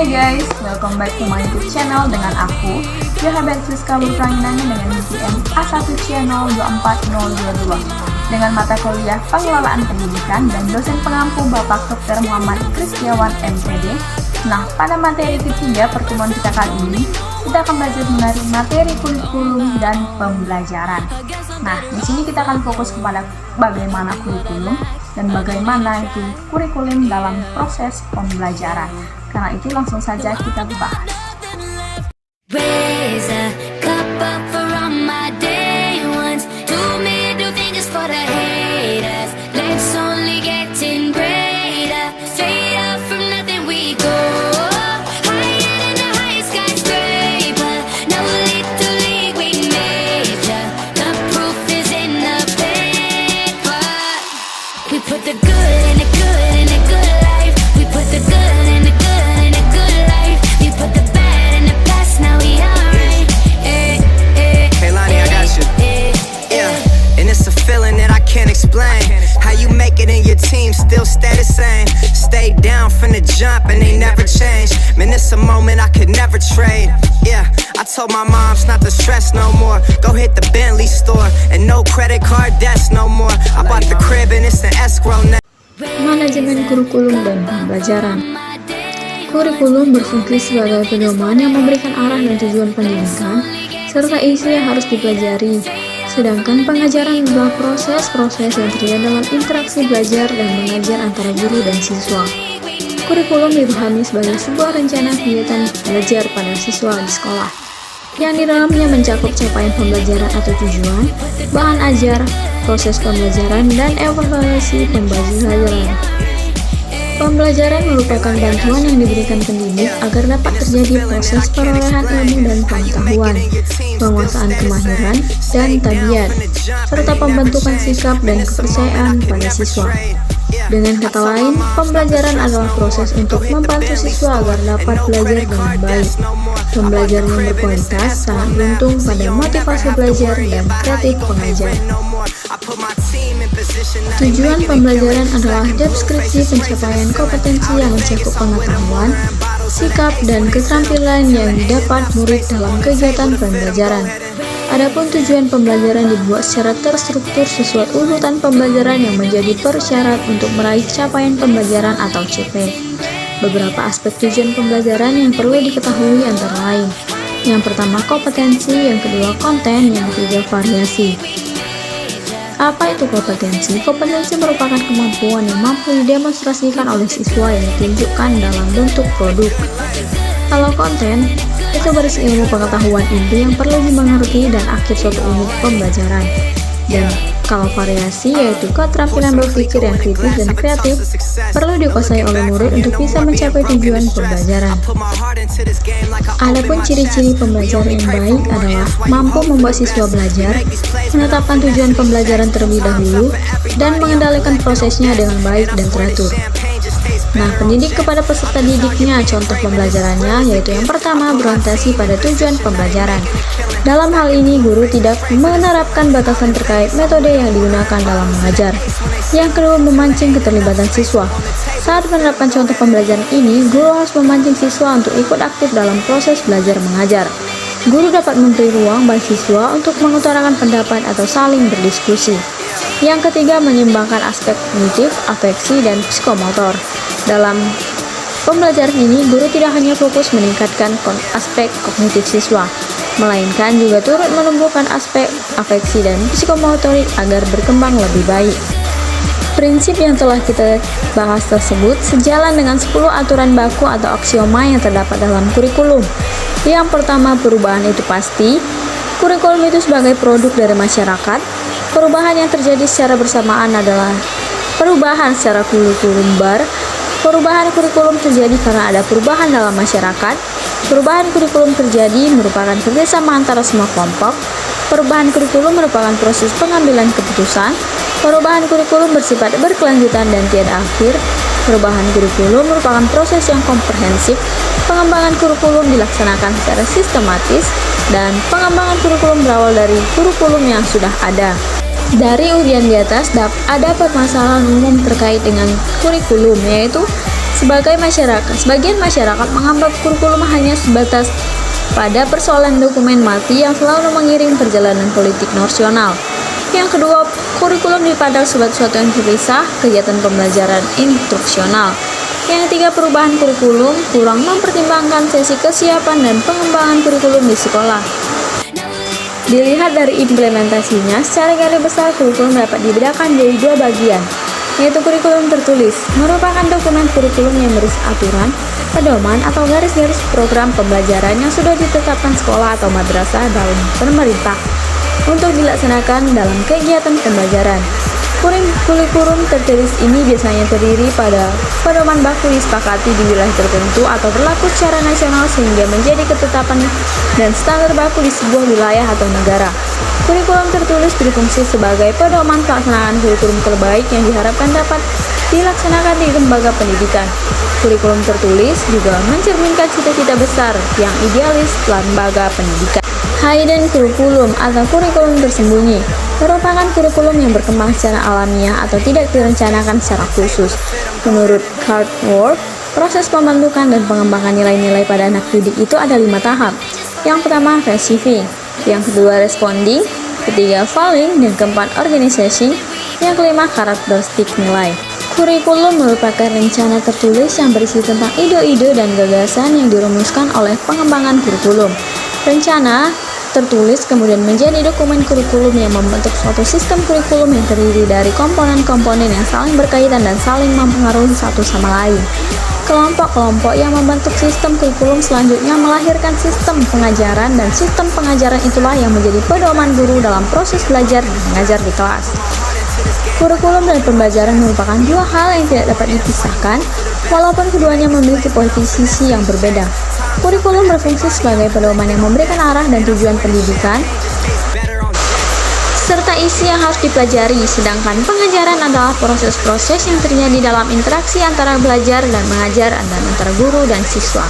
Hai guys, welcome back to my YouTube channel dengan aku Johabat Siska Berpranginangan dengan UTM A1 Channel 24022 dengan mata kuliah Pengelolaan Pendidikan dan dosen pengampu Bapak Dr. Muhammad Kristiawan MPD. Nah, pada materi ketiga pertemuan kita kali ini kita akan belajar mengenai materi kurikulum dan pembelajaran. Nah, di sini kita akan fokus kepada bagaimana kurikulum dan bagaimana itu kurikulum dalam proses pembelajaran. Karena itu langsung saja kita bahas. Still stay the same, stay down from the jump and they never change. Man, it's a moment I could never trade. Yeah, I told my moms not to stress no more. Go hit the Bentley store and no credit card debts no more. I bought the crib and it's an escrow now. Manajemen kurikulum dan pembelajaran. Kurikulum berfungsi sebagai pedoman yang memberikan arah dan tujuan pendidikan serta isi yang harus dipelajari. Sedangkan pengajaran adalah proses-proses yang terjadi dalam interaksi belajar dan mengajar antara guru dan siswa. Kurikulum dipahami sebagai sebuah rencana kegiatan belajar pada siswa di sekolah, yang di dalamnya mencakup capaian pembelajaran atau tujuan, bahan ajar, proses pembelajaran, dan evaluasi pembelajaran. Pembelajaran merupakan bantuan yang diberikan pendidik agar dapat terjadi proses perolehan ilmu dan pengetahuan, penguasaan kemahiran dan tabiat, serta pembentukan sikap dan kepercayaan pada siswa. Dengan kata lain, pembelajaran adalah proses untuk membantu siswa agar dapat belajar dengan baik. Pembelajaran yang berkualitas sangat bergantung pada motivasi belajar dan kreatif pengajar. Tujuan pembelajaran adalah deskripsi pencapaian kompetensi yang mencakup pengetahuan, sikap, dan keterampilan yang didapat murid dalam kegiatan pembelajaran. Adapun tujuan pembelajaran dibuat secara terstruktur sesuai urutan pembelajaran yang menjadi persyarat untuk meraih capaian pembelajaran atau CP. Beberapa aspek tujuan pembelajaran yang perlu diketahui antara lain. Yang pertama kompetensi, yang kedua konten, yang ketiga variasi. Apa itu kompetensi? Kompetensi merupakan kemampuan yang mampu didemonstrasikan oleh siswa yang ditunjukkan dalam bentuk produk. Kalau konten, itu berisi ilmu pengetahuan inti yang perlu dimengerti dan akhir suatu unit pembelajaran. Dan kalau variasi, yaitu keterampilan berpikir yang kritis dan kreatif, perlu dikuasai oleh murid untuk bisa mencapai tujuan pembelajaran. Adapun ciri-ciri pembelajaran yang baik adalah mampu membuat siswa belajar, menetapkan tujuan pembelajaran terlebih dahulu, dan mengendalikan prosesnya dengan baik dan teratur. Nah, pendidik kepada peserta didiknya, contoh pembelajarannya yaitu yang pertama, berorientasi pada tujuan pembelajaran. Dalam hal ini, guru tidak menerapkan batasan terkait metode yang digunakan dalam mengajar. Yang kedua, memancing keterlibatan siswa. Saat menerapkan contoh pembelajaran ini, guru harus memancing siswa untuk ikut aktif dalam proses belajar mengajar. Guru dapat memberi ruang bagi siswa untuk mengutarakan pendapat atau saling berdiskusi. Yang ketiga, menyeimbangkan aspek kognitif, afeksi, dan psikomotor. Dalam pembelajaran ini, guru tidak hanya fokus meningkatkan aspek kognitif siswa, melainkan juga turut menumbuhkan aspek afeksi dan psikomotorik agar berkembang lebih baik. Prinsip yang telah kita bahas tersebut sejalan dengan 10 aturan baku atau aksioma yang terdapat dalam kurikulum. Yang pertama, perubahan itu pasti. Kurikulum itu sebagai produk dari masyarakat. Perubahan yang terjadi secara bersamaan adalah perubahan secara kulikuler. Perubahan kurikulum terjadi karena ada perubahan dalam masyarakat. Perubahan kurikulum terjadi merupakan kerjasama antara semua kelompok. Perubahan kurikulum merupakan proses pengambilan keputusan. Perubahan kurikulum bersifat berkelanjutan dan tiada akhir. Perubahan kurikulum merupakan proses yang komprehensif. Pengembangan kurikulum dilaksanakan secara sistematis, dan pengembangan kurikulum berawal dari kurikulum yang sudah ada. Dari ujian di atas ada permasalahan umum terkait dengan kurikulum, yaitu Sebagian masyarakat menganggap kurikulum hanya sebatas pada persoalan dokumen mati yang selalu mengiring perjalanan politik nasional. Yang kedua, kurikulum dipandang sebagai sesuatu yang terpisah, kegiatan pembelajaran instruksional. Yang ketiga, perubahan kurikulum kurang mempertimbangkan sesi kesiapan dan pengembangan kurikulum di sekolah. Dilihat dari implementasinya, secara garis besar kurikulum dapat dibedakan jadi dua bagian, yaitu kurikulum tertulis, merupakan dokumen kurikulum yang berisi aturan, pedoman, atau garis-garis program pembelajaran yang sudah ditetapkan sekolah atau madrasah dalam pemerintah untuk dilaksanakan dalam kegiatan pembelajaran. Kurikulum tertulis ini biasanya terdiri pada pedoman baku disepakati di wilayah tertentu atau berlaku secara nasional sehingga menjadi ketetapan dan standar baku di sebuah wilayah atau negara. Kurikulum tertulis berfungsi sebagai pedoman pelaksanaan kurikulum terbaik yang diharapkan dapat dilaksanakan di lembaga pendidikan. Kurikulum tertulis juga mencerminkan cita-cita besar yang idealis lembaga pendidikan. Hidden kurikulum atau kurikulum tersembunyi merupakan kurikulum yang berkembang secara alamiah atau tidak direncanakan secara khusus. Menurut Cartwright, proses pembentukan dan pengembangan nilai-nilai pada anak didik itu ada 5 tahap. Yang pertama, receiving, yang kedua, responding, ketiga, valuing, dan keempat, organizing, yang kelima, karakteristik nilai. Kurikulum merupakan rencana tertulis yang berisi tentang ide-ide dan gagasan yang dirumuskan oleh pengembangan kurikulum. Rencana tertulis kemudian menjadi dokumen kurikulum yang membentuk suatu sistem kurikulum yang terdiri dari komponen-komponen yang saling berkaitan dan saling mempengaruhi satu sama lain. Kelompok-kelompok yang membentuk sistem kurikulum selanjutnya melahirkan sistem pengajaran, dan sistem pengajaran itulah yang menjadi pedoman guru dalam proses belajar dan mengajar di kelas. Kurikulum dan pembelajaran merupakan dua hal yang tidak dapat dipisahkan, walaupun keduanya memiliki posisi yang berbeda. Kurikulum berfungsi sebagai pedoman yang memberikan arah dan tujuan pendidikan, serta isi yang harus dipelajari, sedangkan pengajaran adalah proses-proses yang terjadi dalam interaksi antara belajar dan mengajar dan antara guru dan siswa.